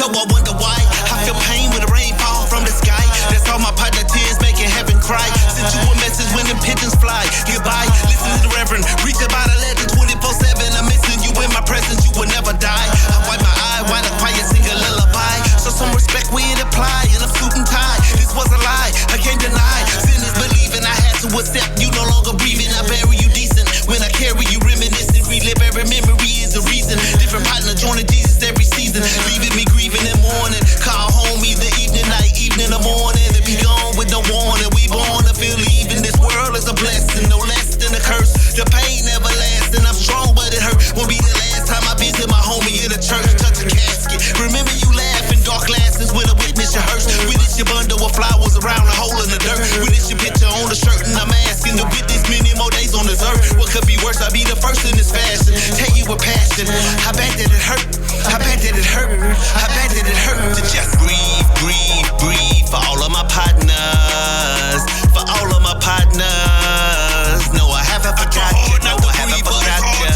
so I wonder why. I feel pain when the rain fall from the sky. That's all my partner tears making heaven cry. Sent you a message when the pigeons fly. Goodbye, listen to the Reverend, reach about a legend 24/7. I'm missing you in my presence, you will never die. I wipe my eye while the quiet sing a lullaby. So some respect we apply in a suit and tie. This was a lie, I can't deny. Sin is believing, I had to accept you no longer breathing. I bury you decent when I carry you reminiscent. Relive every memory is a reason. Different partner joining Jesus every season. Leaving me grieving in morning. Call home either evening, night, evening, or morning. And be gone with no warning. We born to feel leaving. This world is a blessing, no less than a curse. The pain never lasts, and I'm strong, but it hurt. Won't be the last time I visit my homie in the church. Touch a casket. Remember you laughing, dark glasses when I witness your hearse. Witness your bundle of flowers around a hole in the dirt. Witness your picture on the shirt, and I'm asking to witness many more days on this earth. What could be worse? I'll be the first in this fashion. Tell you with passion. How bad did it hurt? How bad did it hurt? How bad did it hurt to just breathe, breathe, breathe for all of my partners, for all of my partners. No, I haven't forgot you. No, I haven't forgot you.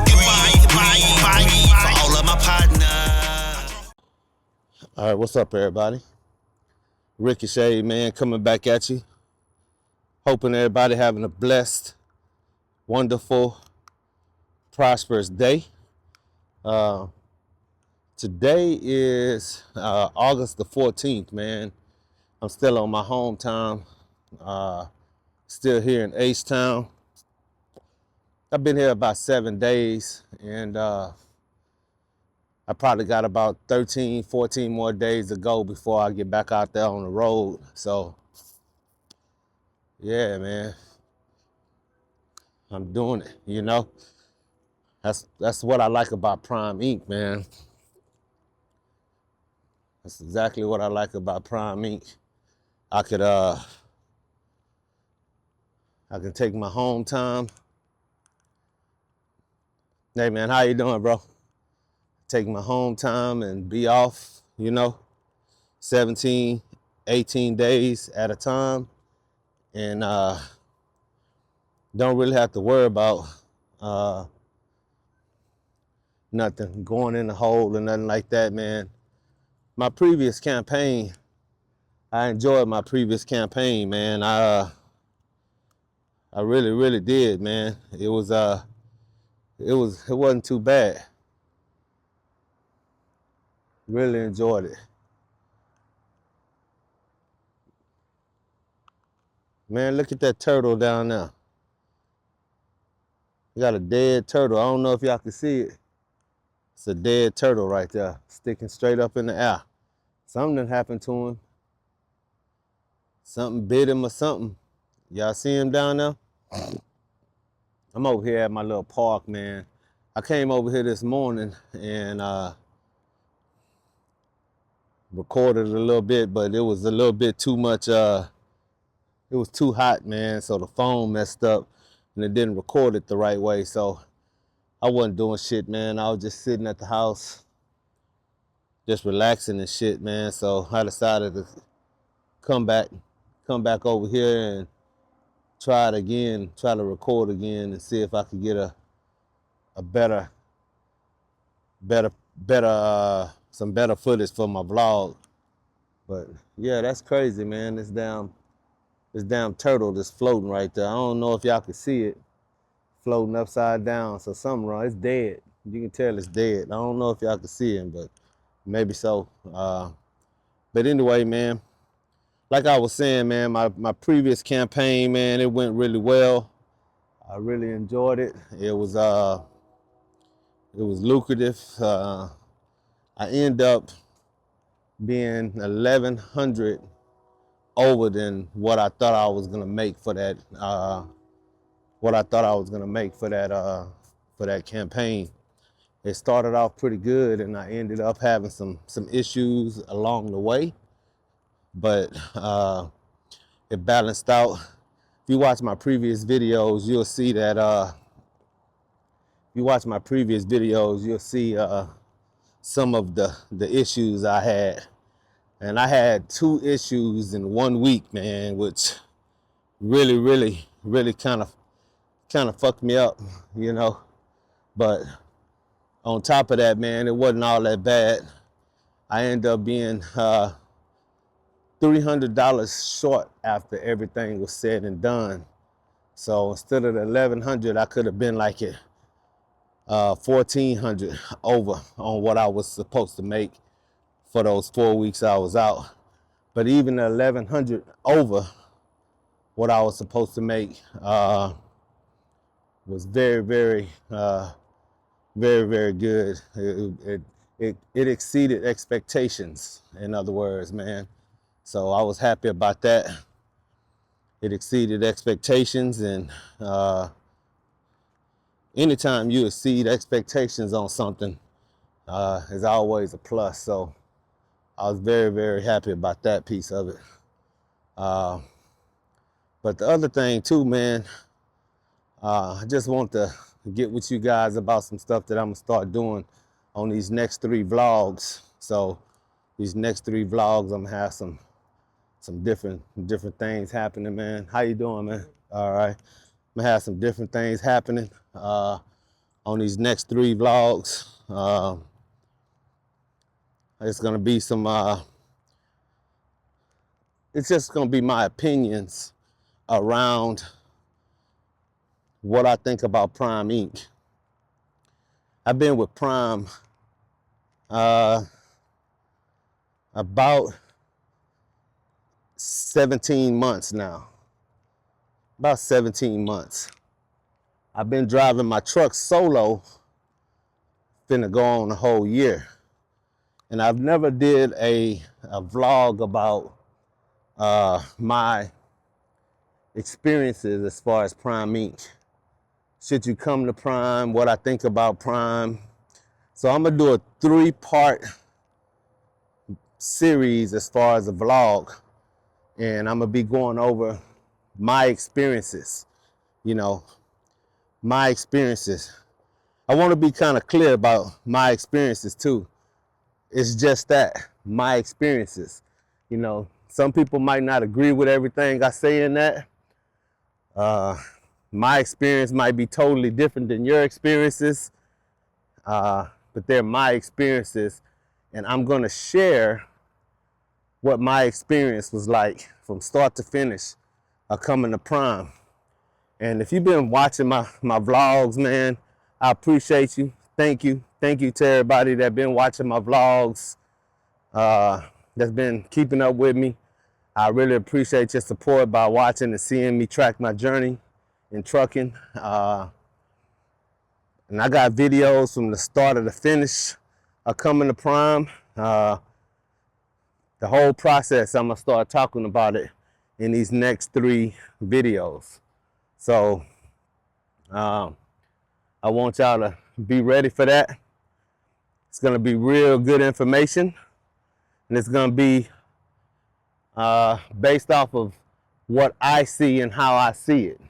Breathe, breathe, breathe for all of my partners. All right, what's up, everybody? Ricochet, man, coming back at you. Hoping everybody having a blessed, wonderful, prosperous day. Today is August the 14th, man. I'm still on my hometown, still here in H-Town. I've been here about 7 days, and I probably got about 13, 14 more days to go before I get back out there on the road. So, yeah, man, I'm doing it, you know. That's what I like about Prime Inc., man. That's exactly what I like about Prime Inc. I can take my home time. Hey, man, how you doing, bro? Take my home time and be off, you know, 17, 18 days at a time. And don't really have to worry about nothing going in the hole or nothing like that, man. My previous campaign, I enjoyed my previous campaign, man. I really, really did, man. It wasn't too bad. Really enjoyed it. Man, look at that turtle down there. You got a dead turtle. I don't know if y'all can see it. It's a dead turtle right there, sticking straight up in the air. Something done happened to him. Something bit him or something. Y'all see him down there? I'm over here at my little park, man. I came over here this morning and recorded a little bit, but it was a little bit too much. It was too hot, man, so the phone messed up and it didn't record it the right way. So I wasn't doing shit, man. I was just sitting at the house, just relaxing and shit, man. So I decided to come back over here and try it again, try to record again and see if I could get a better some better footage for my vlog. But yeah, that's crazy, man. This damn turtle that's floating right there. I don't know if y'all can see it, floating upside down. So something wrong. It's dead. You can tell it's dead. I don't know if y'all can see him, but maybe so. But anyway, man, like I was saying, man, my previous campaign, man, it went really well. I really enjoyed it. It was lucrative. I ended up being 1,100 over than what I thought I was gonna make for that. For that campaign. It started off pretty good, and I ended up having some issues along the way, but it balanced out. If you watch my previous videos, you'll see that. You'll see some of the issues I had, and I had 2 issues in 1 week, man, which really kind of fucked me up, you know. But on top of that, man, it wasn't all that bad. I ended up being $300 short after everything was said and done. So instead of the 1,100, I could have been like it 1,400 over on what I was supposed to make for those 4 weeks I was out. But even the 1,100 over what I was supposed to make was very, very, very good. It exceeded expectations, in other words, man. So I was happy about that. It exceeded expectations, and anytime you exceed expectations on something, is always a plus. So I was very, very happy about that piece of it. But the other thing too, man, I just want to get with you guys about some stuff that I'm gonna start doing on these next 3 vlogs. So these next 3 vlogs, I'm gonna have some different things happening, man. How you doing, man? All right. I'm gonna have some different things happening on these next 3 vlogs. It's gonna be some, it's just gonna be my opinions around what I think about Prime Inc. I've been with Prime about 17 months now. About 17 months. I've been driving my truck solo, finna go on a whole year. And I've never did a vlog about my experiences as far as Prime Inc. Should you come to Prime, what I think about Prime. So I'm gonna do a 3-part series as far as a vlog, and I'm gonna be going over my experiences, you know, my experiences. I want to be kind of clear about my experiences too. It's just that, my experiences. You know, some people might not agree with everything I say in that. My experience might be totally different than your experiences, but they're my experiences, and I'm gonna share what my experience was like from start to finish coming to Prime. And if you've been watching my vlogs, man, I appreciate you. Thank you. Thank you to everybody that's been watching my vlogs, that's been keeping up with me. I really appreciate your support by watching and seeing me track my journey in trucking. And I got videos from the start to the finish coming to Prime. The whole process, I'm gonna start talking about it in these next 3 videos. So I want y'all to be ready for that. It's gonna be real good information, and it's gonna be based off of what I see and how I see it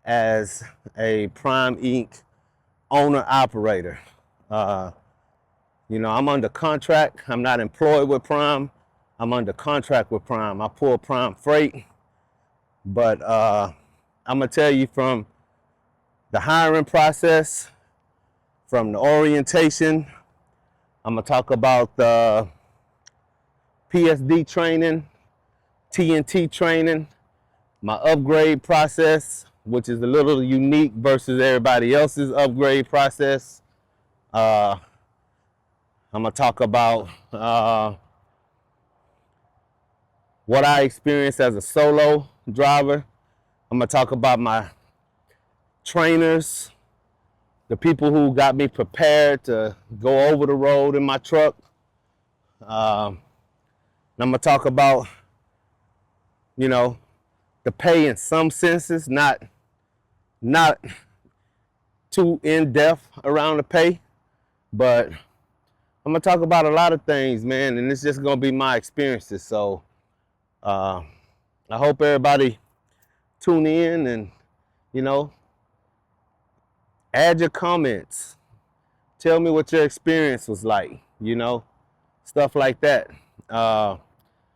as a Prime Inc. owner operator. You know, I'm under contract. I'm not employed with Prime. I'm under contract with Prime. I pull Prime freight, but I'm gonna tell you from the hiring process, from the orientation. I'm gonna talk about the PSD training, TNT training, my upgrade process, which is a little unique versus everybody else's upgrade process. I'm gonna talk about what I experienced as a solo driver. I'm gonna talk about my trainers, the people who got me prepared to go over the road in my truck. I'm gonna talk about, you know, the pay in some senses, not too in-depth around the pay, but I'm gonna talk about a lot of things, man, and it's just gonna be my experiences. So I hope everybody tune in and, you know, add your comments. Tell me what your experience was like, you know, stuff like that.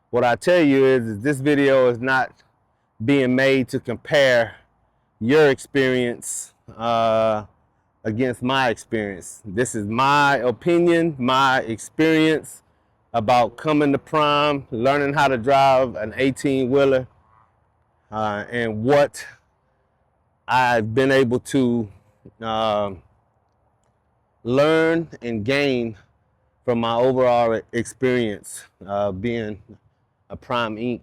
What I tell you is this video is not being made to compare your experience against my experience. This is my opinion, my experience, about coming to Prime, learning how to drive an 18-wheeler, and what I've been able to learn and gain from my overall experience being a Prime Inc.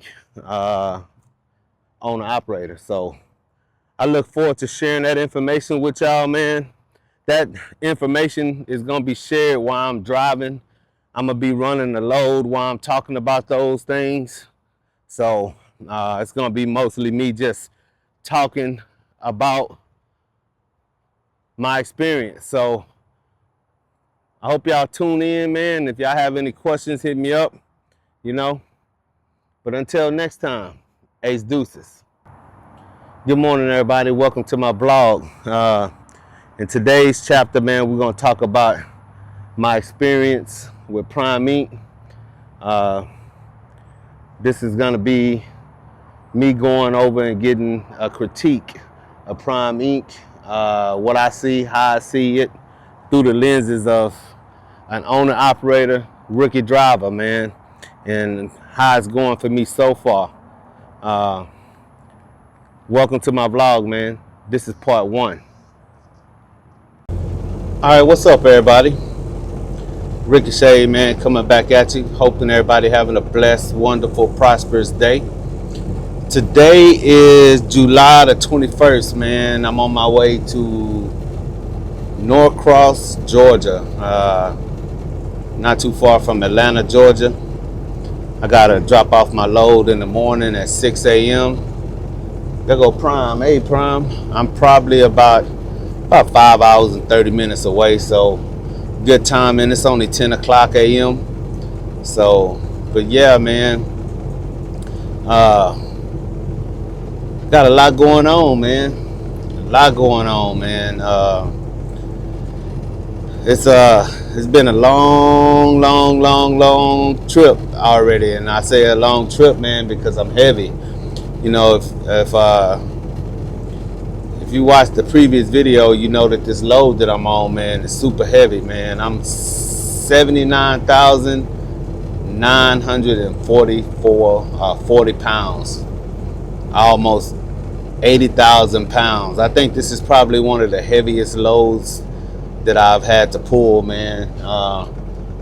Owner operator. So I look forward to sharing that information with y'all, man. That information is gonna be shared while I'm driving. I'm gonna be running the load while I'm talking about those things. So it's gonna be mostly me just talking about my experience. So I hope y'all tune in, man. If y'all have any questions, hit me up, you know. But until next time, Ace Deuces. Good morning, everybody. Welcome to my blog. In today's chapter, man, we're gonna talk about my experience with Prime Inc. This is gonna be me going over and getting a critique of Prime Inc. What I see, how I see it, through the lenses of an owner operator, rookie driver, man, and how it's going for me so far. Welcome to my vlog, man. This is part 1. All right, what's up, everybody? Ricochet, man, coming back at you. Hoping everybody having a blessed, wonderful, prosperous day. Today is July the 21st, man. I'm on my way to Norcross, Georgia. Not too far from Atlanta, Georgia. I gotta drop off my load in the morning at 6 a.m. There go Prime. Hey, Prime. I'm probably about 5 hours and 30 minutes away, so good timing. It's only 10 o'clock a.m. So, but yeah, man. Got a lot going on, man. A lot going on, man. It's been a long trip already, and I say a long trip, man, because I'm heavy. You know, if you watched the previous video, you know that this load that I'm on, man, is super heavy, man. I'm 40 pounds, almost 80,000 pounds. I think this is probably one of the heaviest loads that I've had to pull, man.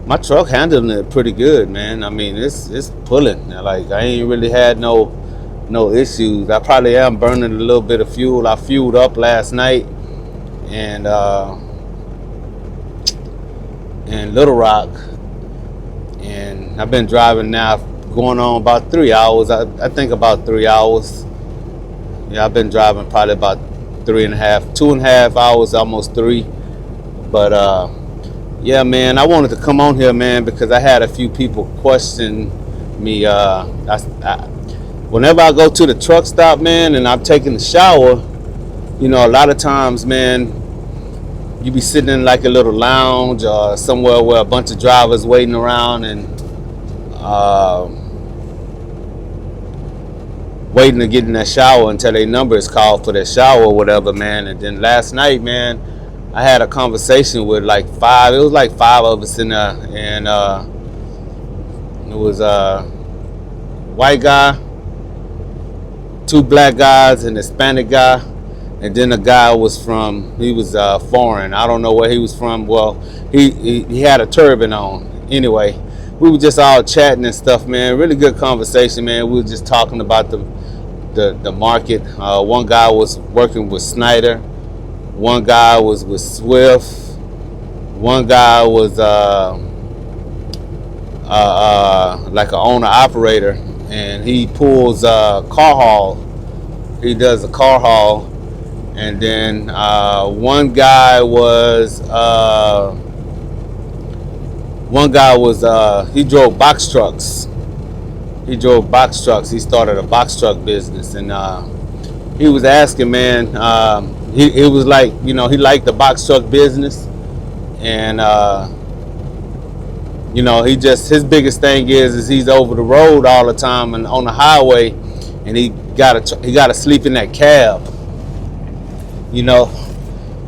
My truck handling it pretty good, man. I mean, it's pulling. Like, I ain't really had no issues. I probably am burning a little bit of fuel. I fueled up last night and in Little Rock, and I've been driving now going on about 3 hours. I think about 3 hours. Yeah, I've been driving probably about 2.5 hours, almost 3. But yeah, man, I wanted to come on here, man, because I had a few people question me. Whenever I go to the truck stop, man, and I'm taking a shower, you know, a lot of times, man, you be sitting in like a little lounge or somewhere where a bunch of drivers waiting around and waiting to get in that shower until their number is called for their shower or whatever, man. And then last night, man, I had a conversation with like 5. It was like 5 of us in there, and it was a white guy, 2 black guys, and a Hispanic guy, and then a guy was foreign. I don't know where he was from. Well, he had a turban on. Anyway, we were just all chatting and stuff, man. Really good conversation, man. We were just talking about the market. One guy was working with Snyder. One guy was with Swift. One guy was like an owner operator, and he pulls car haul. He does a car haul, and then one guy was he drove box trucks. He started a box truck business, and he was asking, man. He was like, you know, he liked the box truck business, and you know, his biggest thing is he's over the road all the time and on the highway, and he gotta sleep in that cab. You know,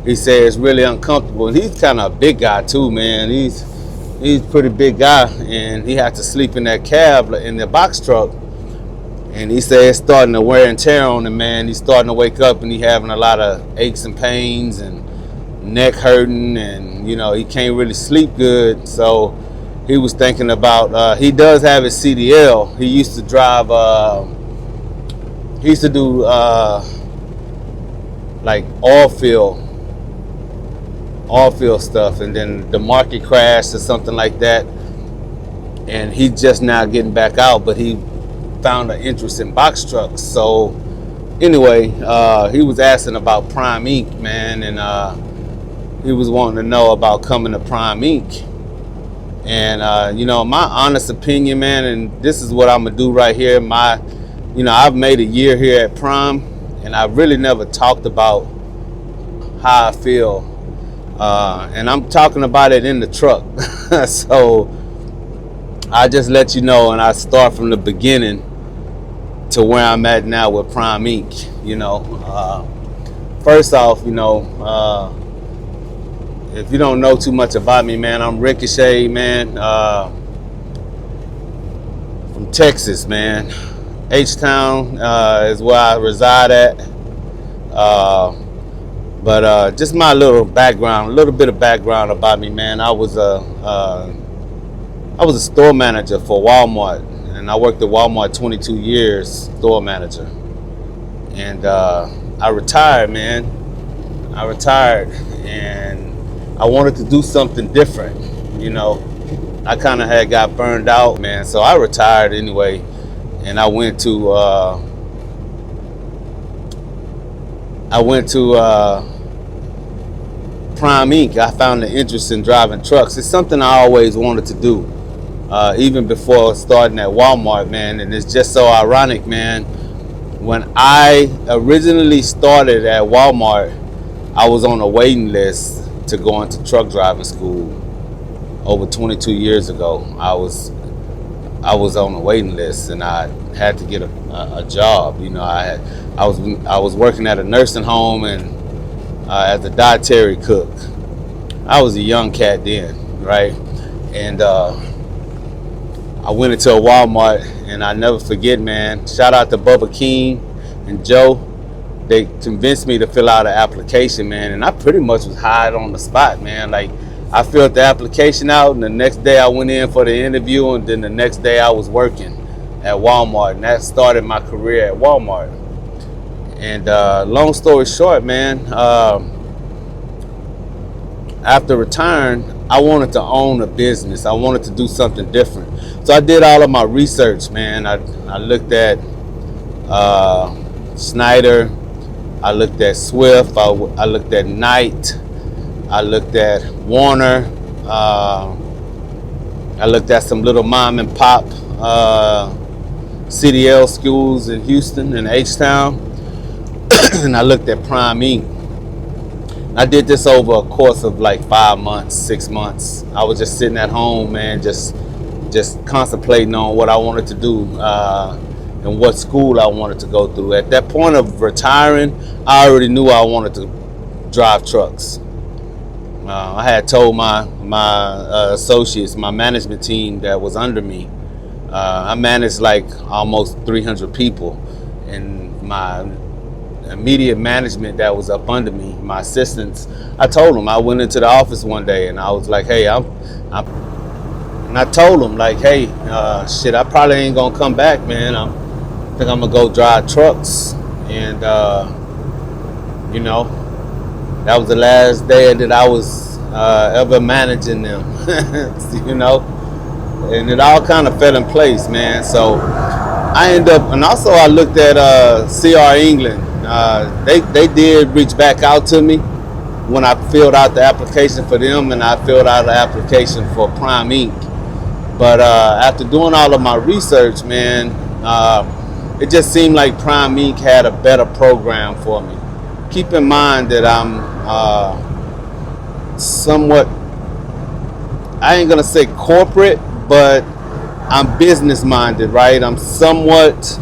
he said it's really uncomfortable, and he's kind of a big guy too, man. He's he's a pretty big guy, and he had to sleep in that cab in the box truck. And he said it's starting to wear and tear on him, man. He's starting to wake up and he having a lot of aches and pains and neck hurting, and you know, he can't really sleep good. So he was thinking about, he does have his CDL. He used to drive, he used to do like oil field stuff, and then the market crashed or something like that, and he's just now getting back out, but he found an interest in box trucks. So anyway, he was asking about Prime Inc, man, and he was wanting to know about coming to Prime Inc. And you know, my honest opinion, man, and this is what I'm gonna do right here. You know, I've made a year here at Prime, and I really never talked about how I feel, and I'm talking about it in the truck. So I just let you know, and I start from the beginning to where I'm at now with Prime Inc. You know, first off, you know, if you don't know too much about me, man, I'm Ricochet, man, from Texas, man. H-Town is where I reside at. But just my little background, a little bit of background about me, man. I was a store manager for Walmart, and I worked at Walmart 22 years, store manager. And I retired, man. I retired, and I wanted to do something different. You know, I kind of had got burned out, man. So I retired anyway, and I went to Prime Inc. I found an interest in driving trucks. It's something I always wanted to do, even before starting at Walmart, man. And it's just so ironic, man. When I originally started at Walmart, I was on a waiting list to go into truck driving school. Over 22 years ago, I was on a waiting list, and I had to get a job. You know, I was working at a nursing home and as a dietary cook. I was a young cat then, right? And I went into a Walmart, and I never forget, man. Shout out to Bubba King and Joe. They convinced me to fill out an application, man, and I pretty much was hired on the spot, man. Like, I filled the application out, and the next day I went in for the interview, and then the next day I was working at Walmart, and that started my career at Walmart. And long story short, man, after retiring, I wanted to own a business. I wanted to do something different. So I did all of my research, man. I looked at Snyder, I looked at Swift, I looked at Knight, I looked at Warner, I looked at some little mom and pop CDL schools in Houston and H-Town, and I looked at Prime Inc. I did this over a course of like 5 months, 6 months. I was just sitting at home, man, just contemplating on what I wanted to do and what school I wanted to go through. At that point of retiring, I already knew I wanted to drive trucks. I had told my associates, my management team that was under me. I managed like almost 300 people, and my immediate management that was up under me, my assistants, I told them, I went into the office one day and I was like, hey, and I told them, like, hey, shit, I probably ain't gonna come back, man. I think I'm gonna go drive trucks. And you know, that was the last day that I was ever managing them. You know, and it all kind of fell in place, man. So I ended up, and also I looked at CR England. They did reach back out to me when I filled out the application for them, and I filled out the application for Prime Inc. But after doing all of my research, man, it just seemed like Prime Inc. had a better program for me. Keep in mind that I'm somewhat, I ain't gonna say corporate, but I'm business minded, right? I'm somewhat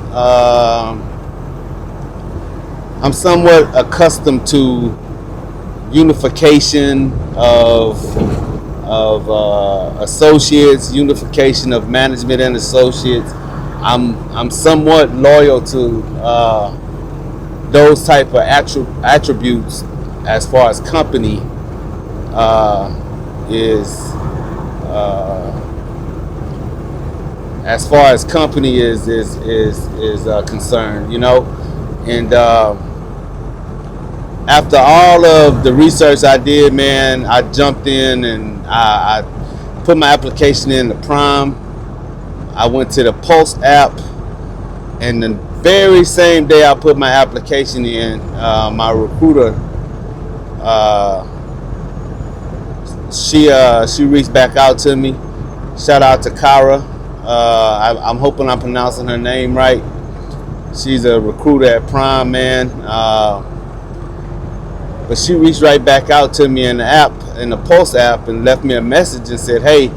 accustomed to unification of associates, unification of management and associates. I'm somewhat loyal to those type of attributes as far as company is concerned, you know. And after all of the research I did, man, I jumped in and I put my application in the Prime. I went to the Pulse app, and the very same day I put my application in, my recruiter, she reached back out to me. Shout out to Kara. I'm hoping I'm pronouncing her name right. She's a recruiter at Prime, man. But she reached right back out to me in the app, in the Pulse app, and left me a message and said, "Hey,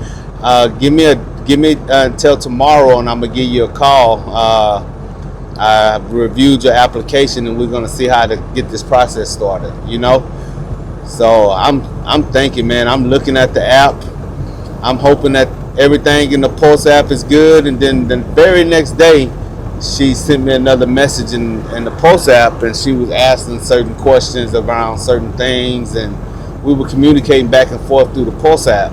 give me until tomorrow, and I'm gonna give you a call. I reviewed your application, and we're gonna see how to get this process started." You know, so I'm thinking, man. I'm looking at the app. I'm hoping that everything in the Pulse app is good, and then the very next day, she sent me another message in the Pulse app, and she was asking certain questions around certain things, and we were communicating back and forth through the Pulse app.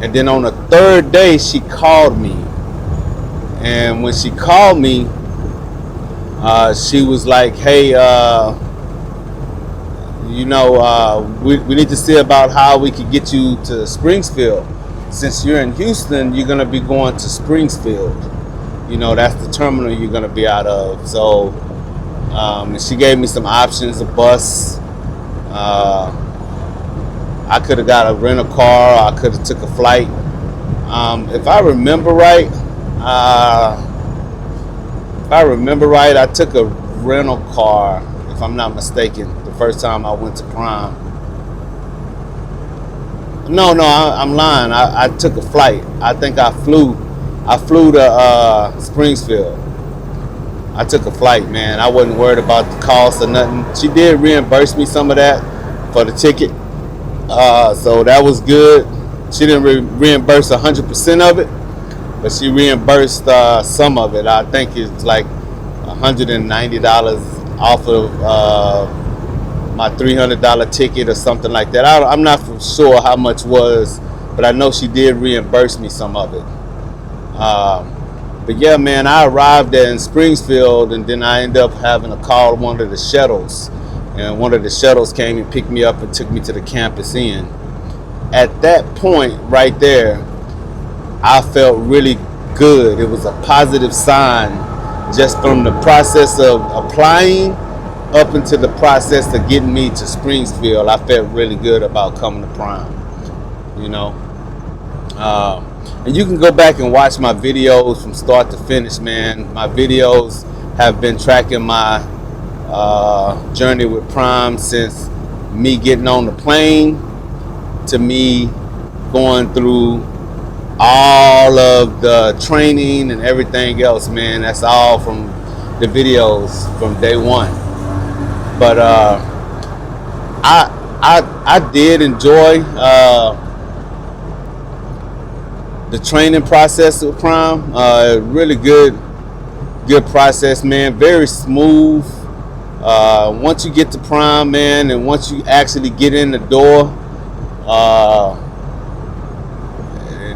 And then on the third day, she called me, and when she called me, she was like, "Hey, we need to see about how we could get you to Springfield. Since you're in Houston, you're gonna be going to Springfield. You know, that's the terminal you're gonna be out of." So, and she gave me some options: a bus. I could have got a rental car. I could have took a flight. If I remember right, I took a rental car. If I'm not mistaken, the first time I went to Prime. No, I'm lying. I took a flight. I think I flew to Springfield. I took a flight, man. I wasn't worried about the cost or nothing. She did reimburse me some of that for the ticket, so that was good. She didn't reimburse 100% of it, but she reimbursed some of it. I think it's like $190 off of my $300 ticket or something like that. I'm not for sure how much was, but I know she did reimburse me some of it. But yeah, man, I arrived there in Springfield, and then I ended up having to call one of the shuttles, and one of the shuttles came and picked me up and took me to the campus inn. At that point right there, I felt really good. It was a positive sign, just from the process of applying up into the process of getting me to Springfield. I felt really good about coming to Prime, you know. And you can go back and watch my videos from start to finish, man. My videos have been tracking my journey with Prime since me getting on the plane to me going through all of the training and everything else, man. That's all from the videos from day one. But I did enjoy the training process with Prime. Really good process, man. Very smooth. Once you get to Prime, man, and once you actually get in the door,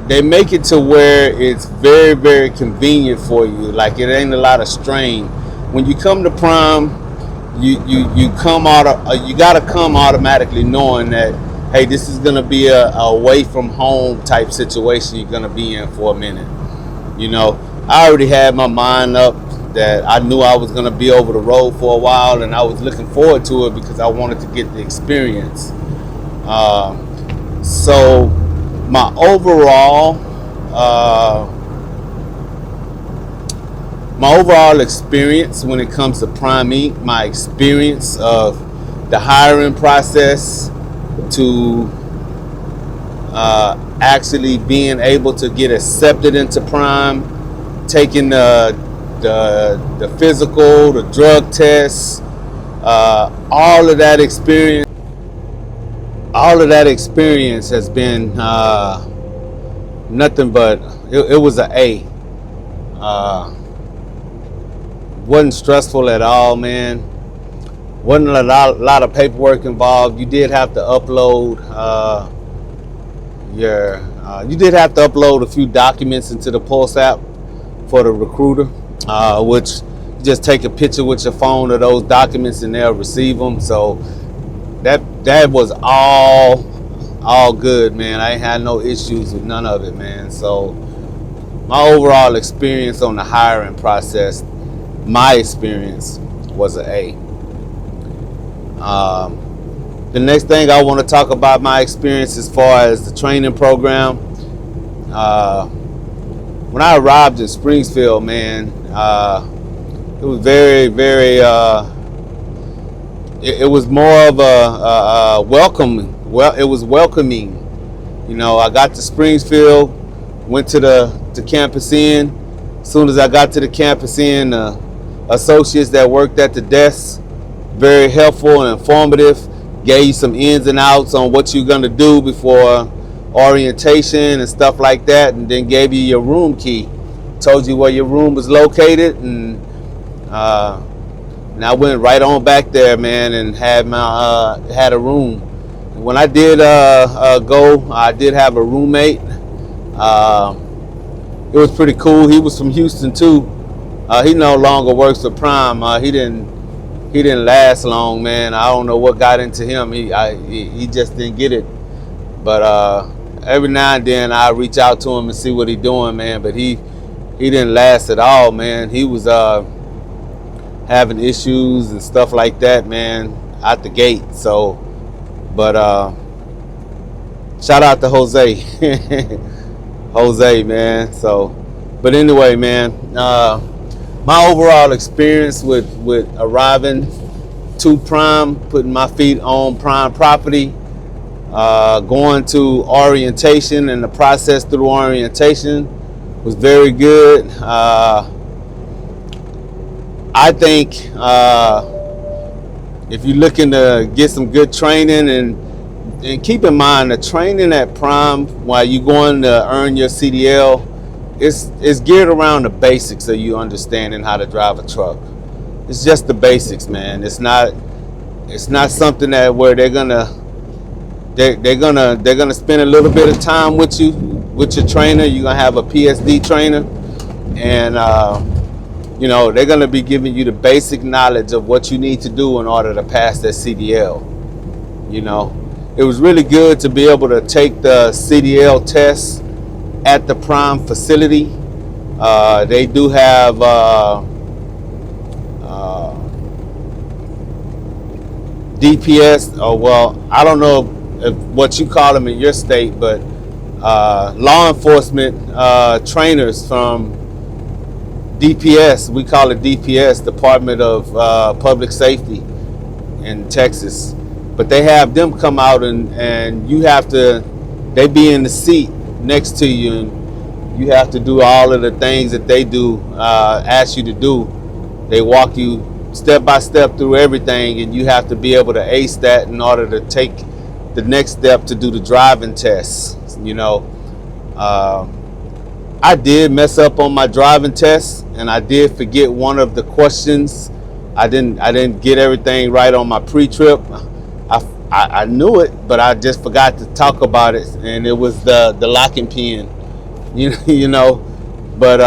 they make it to where it's very, very convenient for you. Like, it ain't a lot of strain. When you come to Prime, you come out. You gotta come automatically knowing that, hey, this is gonna be a away from home type situation you're gonna be in for a minute. You know, I already had my mind up that I knew I was gonna be over the road for a while, and I was looking forward to it because I wanted to get the experience. So my overall experience when it comes to primeinc, my experience of the hiring process to actually being able to get accepted into Prime, taking the physical, the drug tests, all of that experience. all of that experience has been nothing but it was an A. Wasn't stressful at all, man. Wasn't a lot of paperwork involved. You did have to upload you did have to upload a few documents into the Pulse app for the recruiter, which you just take a picture with your phone of those documents and they'll receive them. So that was all good, man. I ain't had no issues with none of it, man. So my overall experience on the hiring process, my experience was an A. The next thing I want to talk about my experience as far as the training program. When I arrived in Springfield, man, it was very, very. It was more of a welcome. Well, it was welcoming. You know, I got to Springfield, went to the campus inn. As soon as I got to the campus inn, associates that worked at the desk, very helpful and informative, gave you some ins and outs on what you're gonna do before orientation and stuff like that, and then gave you your room key, told you where your room was located, and I went right on back there, man, and had a room. When I did go, I did have a roommate. It was pretty cool. He was from Houston too. He no longer works for Prime. He didn't last long, man. I don't know what got into him. He just didn't get it. But every now and then I reach out to him and see what he's doing, man. But he didn't last at all, man. He was having issues and stuff like that, man, out the gate. So, but shout out to Jose. Jose, man. So, but anyway, man, my overall experience with arriving to Prime, putting my feet on Prime property, going to orientation, and the process through orientation was very good. I think if you're looking to get some good training, and keep in mind the training at Prime while you're going to earn your CDL, it's geared around the basics of you understanding how to drive a truck. It's just the basics, man. It's not something that where they're gonna spend a little bit of time with you, with your trainer. You're gonna have a PSD trainer, and you know, they're gonna be giving you the basic knowledge of what you need to do in order to pass that CDL. You know, it was really good to be able to take the CDL test at the Prime facility. They do have DPS, or well, I don't know if what you call them in your state, but law enforcement trainers from DPS. We call it DPS, Department of Public Safety in Texas. But they have them come out, and you have to, they be in the seat next to you, and you have to do all of the things that they do, ask you to do. They walk you step by step through everything, and you have to be able to ace that in order to take the next step to do the driving tests. You know, I did mess up on my driving test, and I did forget one of the questions. I didn't get everything right on my pre-trip. I knew it, but I just forgot to talk about it, and it was the locking pin. You know, but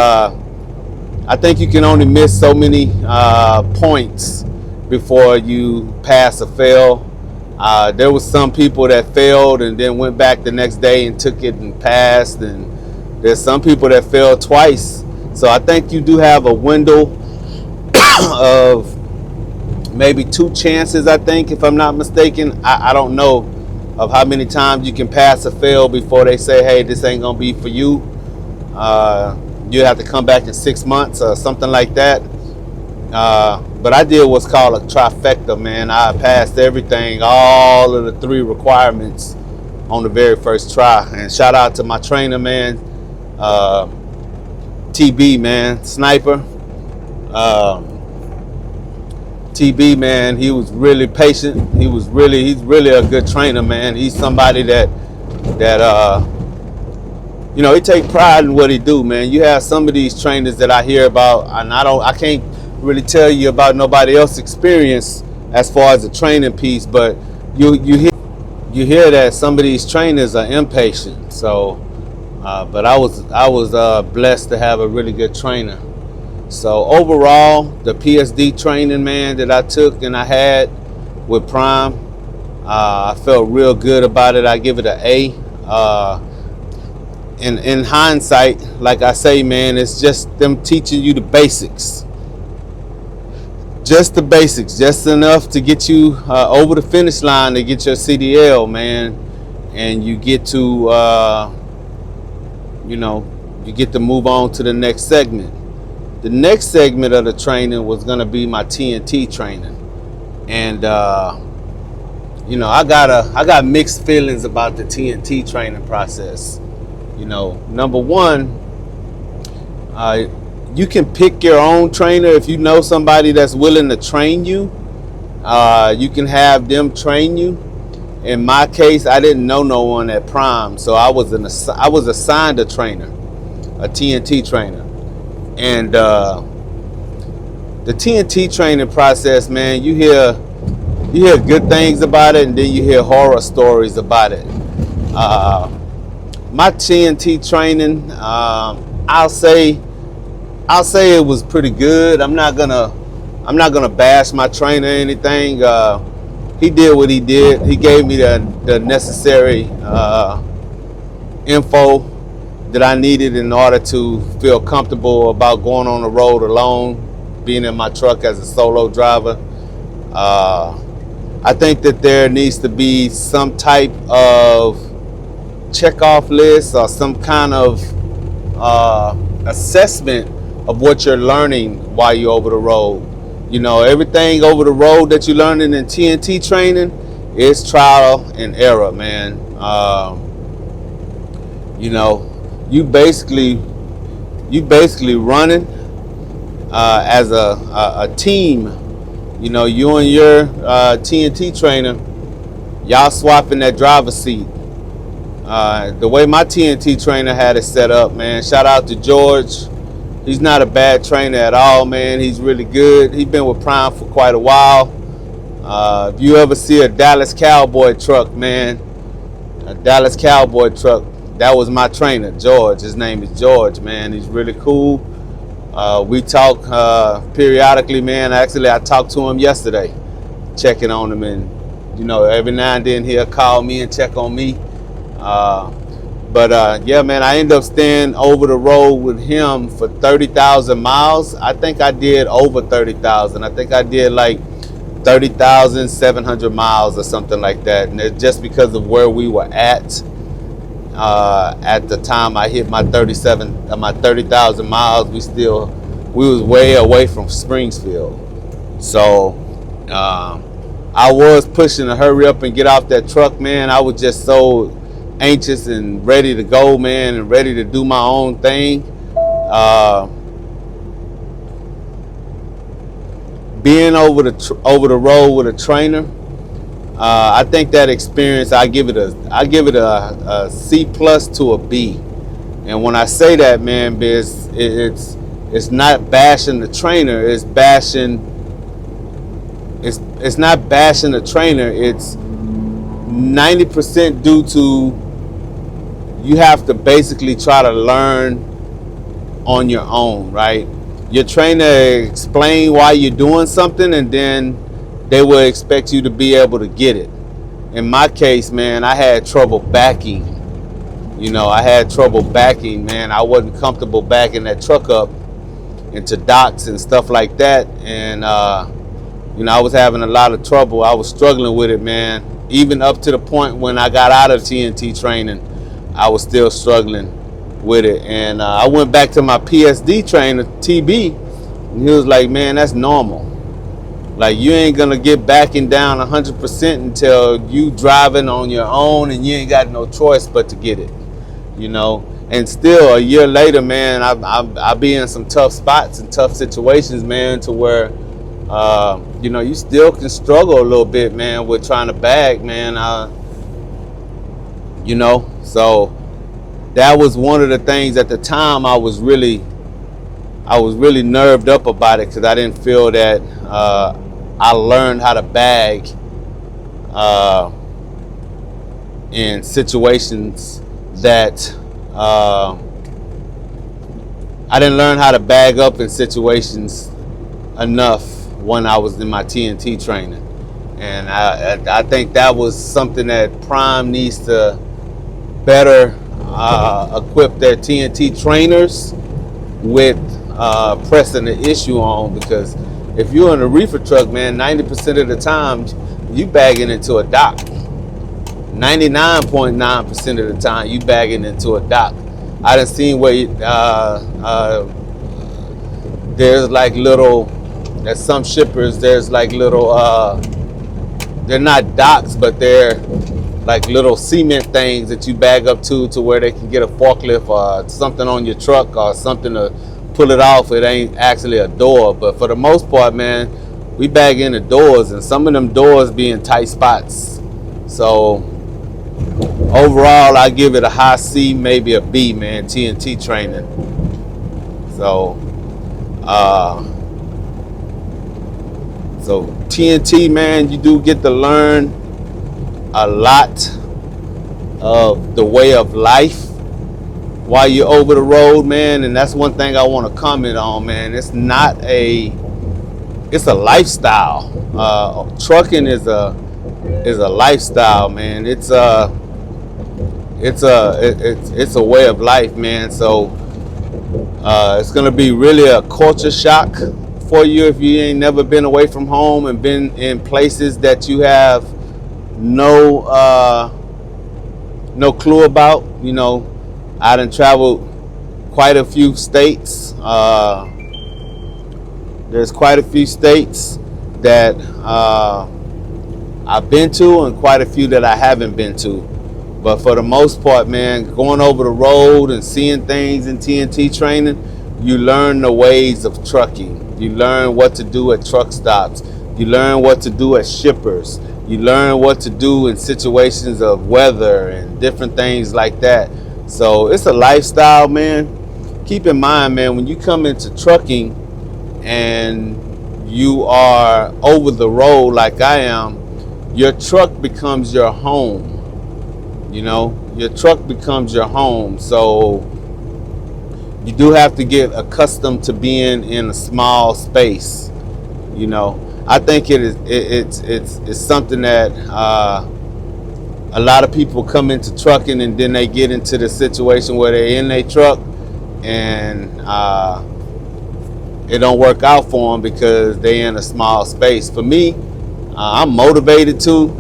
I think you can only miss so many points before you pass or fail. There was some people that failed and then went back the next day and took it and passed, and there's some people that failed twice. So I think you do have a window of maybe 2 chances, I think, if I'm not mistaken. I don't know of how many times you can pass or fail before they say, hey, this ain't gonna be for you. You have to come back in 6 months or something like that. But I did what's called a trifecta, man. I passed everything, all of the 3 requirements on the very first try. And shout out to my trainer, man, TB, man, Sniper. TB, man, he was really patient. He's really a good trainer, man. He's somebody that he take pride in what he do, man. You have some of these trainers that I hear about, and I can't really tell you about nobody else's experience as far as the training piece, but you hear that some of these trainers are impatient. So, but I was blessed to have a really good trainer. So overall, the PSD training, man, that I took and I had with Prime, I felt real good about it. I give it an A. In hindsight, like I say, man, it's just them teaching you the basics. Just the basics, just enough to get you over the finish line to get your CDL, man. And you get to, you get to move on to the next segment. The next segment of the training was going to be my TNT training. And, I got mixed feelings about the TNT training process. Number one, you can pick your own trainer. If you know somebody that's willing to train you, you can have them train you. In my case, I didn't know no one at Prime, so I was assigned a trainer, a TNT trainer. And the TNT training process, man, you hear good things about it, and then you hear horror stories about it. My TNT training, I'll say it was pretty good. I'm not gonna bash my trainer or anything. He did what he did. He gave me the necessary info that I needed in order to feel comfortable about going on the road alone, being in my truck as a solo driver. I think that there needs to be some type of checkoff list or some kind of assessment of what you're learning while you're over the road. Everything over the road that you're learning in TNT training is trial and error, man. You basically running as a team. You and your TNT trainer, y'all swapping that driver's seat. The way my TNT trainer had it set up, man, shout out to George. He's not a bad trainer at all, man. He's really good. He's been with Prime for quite a while. If you ever see a Dallas Cowboy truck, man, that was my trainer, George. His name is George, man. He's really cool. We talk periodically, man. Actually, I talked to him yesterday, checking on him, and every now and then he'll call me and check on me. Yeah, man, I ended up staying over the road with him for 30,000 miles. I think I did over 30,000. I think I did like 30,700 miles or something like that. And it's just because of where we were at the time I hit my 30,000 miles, we was way away from Springfield. So I was pushing to hurry up and get off that truck, man. I was just so anxious and ready to go, man, and ready to do my own thing. Being over the road with a trainer, I think that experience, I give it a C+ to a B. And when I say that, man, it's not bashing the trainer. It's not bashing the trainer. It's 90% due to you have to basically try to learn on your own, right? Your trainer explain why you're doing something, and then they will expect you to be able to get it. In my case, man, I had trouble backing. Man. I wasn't comfortable backing that truck up into docks and stuff like that. And, I was having a lot of trouble. I was struggling with it, man. Even up to the point when I got out of TNT training, I was still struggling with it. And I went back to my PSD trainer, TB, and he was like, man, that's normal. Like, you ain't gonna get backing down 100% until you driving on your own and you ain't got no choice but to get it, And still, a year later, man, I be in some tough spots and tough situations, man, to where You know, you still can struggle a little bit, man, with trying to bag, man. You know, so that was one of the things at the time I was really nerved up about it because I didn't feel that I learned how to bag uh, in situations that I didn't learn how to bag up in situations enough when I was in my TNT training. And I think that was something that Prime needs to better equip their TNT trainers with pressing the issue on, because if you're in a reefer truck, man, 90% of the time you bagging into a dock. 99.9% of the time you bagging into a dock. I done seen where there's like little, there's some shippers, there's like little, they're not docks, but they're like little cement things that you bag up to where they can get a forklift or something on your truck or something to pull it off. It ain't actually a door, but for the most part, man, we bag in the doors, and some of them doors be in tight spots. So overall, I give it a high C, maybe a B, man. TNT training. So, so TNT, man, you do get to learn a lot of the way of life while you're over the road, man. And that's one thing I want to comment on, man. It's a lifestyle. Trucking is a lifestyle, man. It's a way of life, man. So it's gonna be really a culture shock for you if you ain't never been away from home and been in places that you have no clue about. You know, I done traveled quite a few states. There's quite a few states that I've been to and quite a few that I haven't been to. But for the most part, man, going over the road and seeing things in TNT training, you learn the ways of trucking. You learn what to do at truck stops. You learn what to do at shippers. You learn what to do in situations of weather and different things like that. So it's a lifestyle, man. Keep in mind, man, when you come into trucking and you are over the road like I am, your truck becomes your home. You know, your truck becomes your home. So you do have to get accustomed to being in a small space. You know, I think it's something that a lot of people come into trucking and then they get into the situation where they're in their truck and it don't work out for them because they're in a small space. For me, I'm motivated to.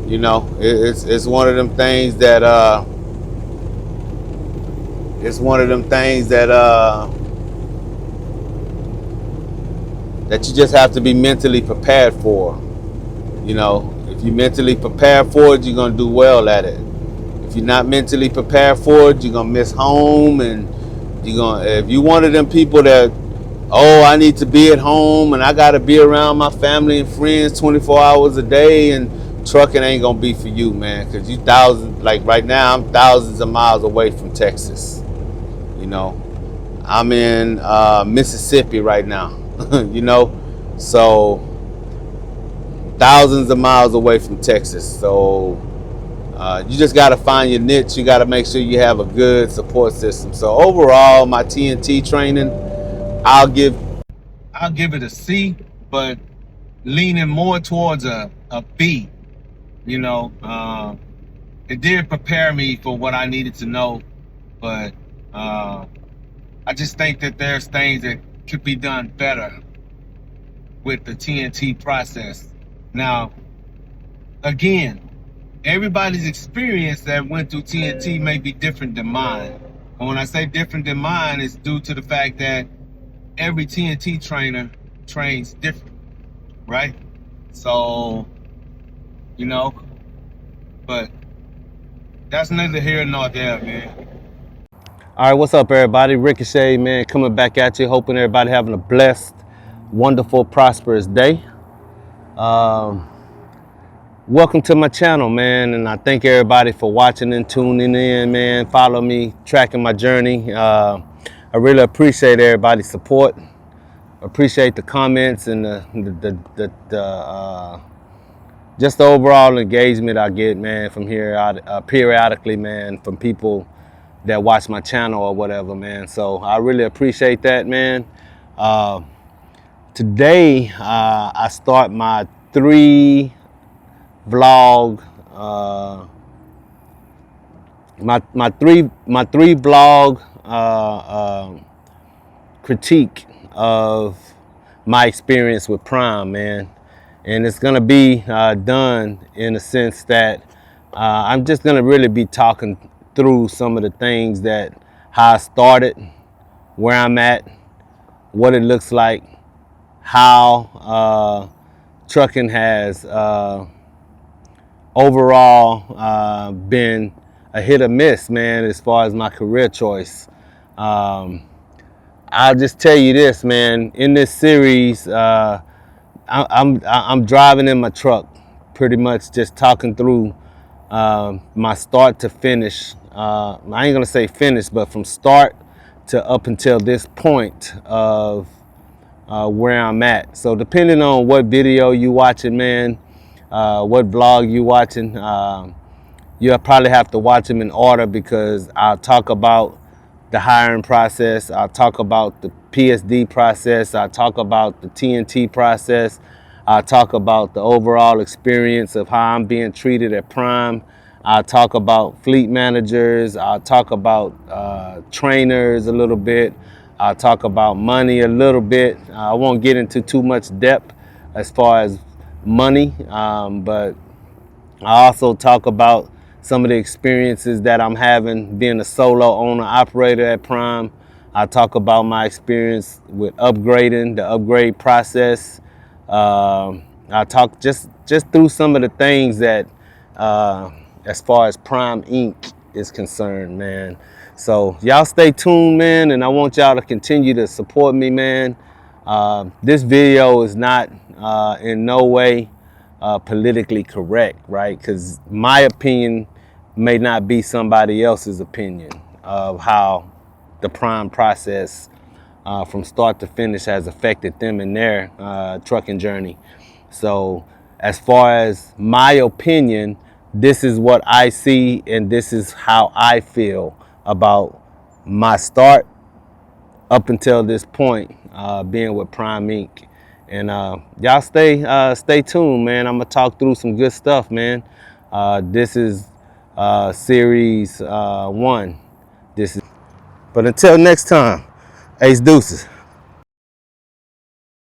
You know, it's one of them things that that you just have to be mentally prepared for. You know, if you mentally prepare for it, you're gonna do well at it. If you're not mentally prepared for it, you're gonna miss home, and if you one of them people that, oh, I need to be at home and I gotta be around my family and friends 24 hours a day, and trucking ain't gonna be for you, man, because you like right now, I'm thousands of miles away from Texas. You know, I'm in Mississippi right now. You know, so thousands of miles away from Texas. So you just got to find your niche. You got to make sure you have a good support system. So overall, my TNT training, I'll give it a C, but leaning more towards a B. You know, it did prepare me for what I needed to know, but I just think that there's things that could be done better with the TNT process. Now, again, everybody's experience that went through TNT may be different than mine. And when I say different than mine, it's due to the fact that every TNT trainer trains different, right? So, you know, but that's neither here nor there, man. All right, what's up, everybody? Ricochet, man, coming back at you. Hoping everybody having a blessed wonderful, prosperous day. Welcome to my channel, man, and I thank everybody for watching and tuning in, man. Follow me, tracking my journey. I really appreciate everybody's support. Appreciate the comments and just the overall engagement I get, man, from here periodically, man, from people that watch my channel or whatever, man. So I really appreciate that, man. Today, I start my three vlog, my three vlog critique of my experience with Prime, man. And it's gonna be done in a sense that I'm just gonna really be talking through some of the things that how I started, where I'm at, what it looks like, how trucking has overall been a hit or miss, man, as far as my career choice. I'll just tell you this, man. In this series, I'm driving in my truck, pretty much just talking through my start to finish. I ain't gonna say finish, but from start to up until this point of where I'm at. So depending on what video you watching, man, what vlog you watching, you'll probably have to watch them in order because I'll talk about the hiring process, I'll talk about the PSD process, I'll talk about the TNT process, I'll talk about the overall experience of how I'm being treated at Prime, I'll talk about fleet managers, I'll talk about trainers a little bit, I'll talk about money a little bit. I won't get into too much depth as far as money, but I also talk about some of the experiences that I'm having being a solo owner operator at Prime. I talk about my experience with upgrading, the upgrade process. I talk just through some of the things that as far as Prime Inc. is concerned, man. So y'all stay tuned, man, and I want y'all to continue to support me, man. This video is not in no way politically correct, right? Because my opinion may not be somebody else's opinion of how the Prime process from start to finish has affected them in their trucking journey. So as far as my opinion, this is what I see and this is how I feel about my start up until this point, being with Prime Inc. And y'all stay tuned, man. I'm gonna talk through some good stuff, man. This is series 1. But until next time, Ace Deuces.